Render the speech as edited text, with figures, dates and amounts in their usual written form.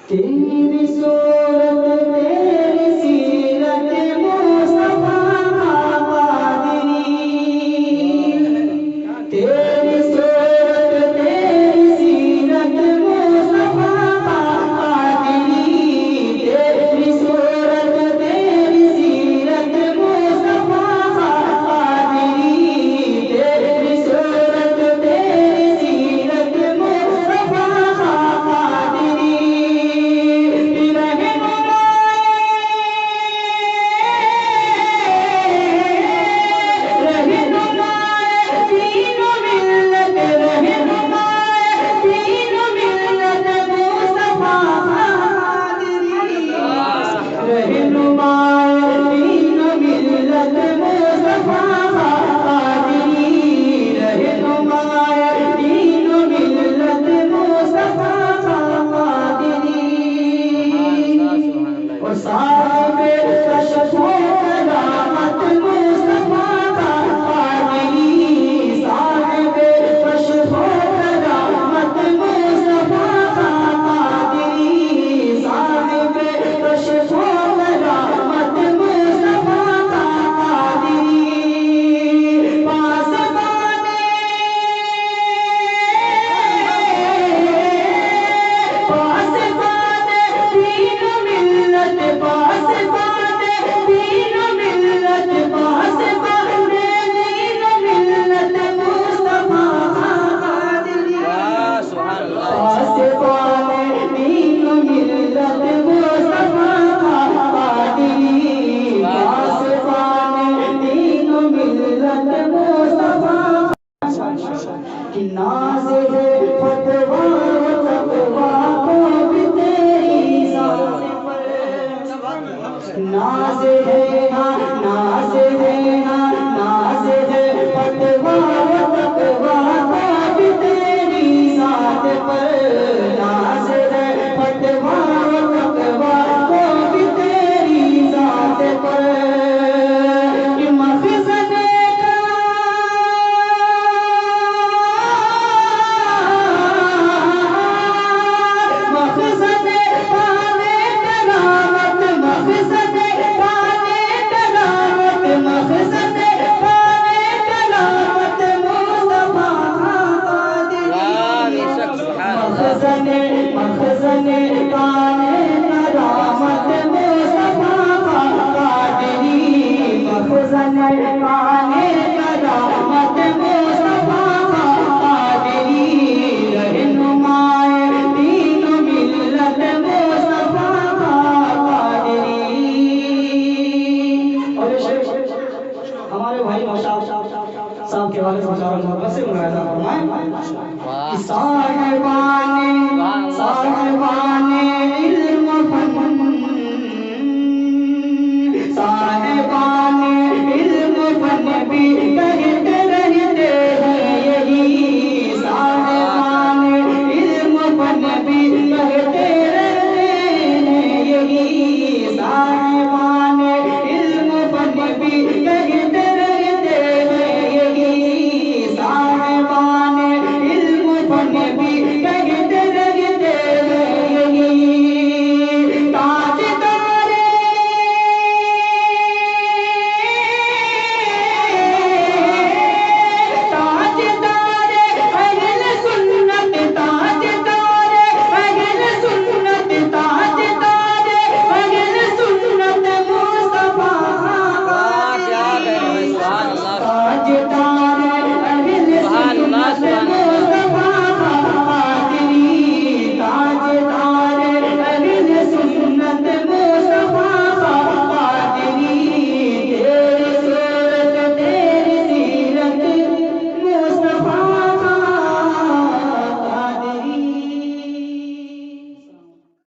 تیری صورت تیری سیرت مصطفیٰ قادری، تیری صورت تیری سیرت مصطفیٰ قادری، تیری صورت تیری سیرت مصطفیٰ قادری، تیری صورت تیری سیرت مصطفیٰ قادری، ناز ہے ناز ہے ناز ہے فتویٰ و تقویٰ بھی تیری ذات پر، ناز ہے فتویٰ و تقویٰ بھی تیری ذات پر، مخزن صاحب کے والد مشاور محبت سے ملاحظہ فرمائیں کہ صاحبان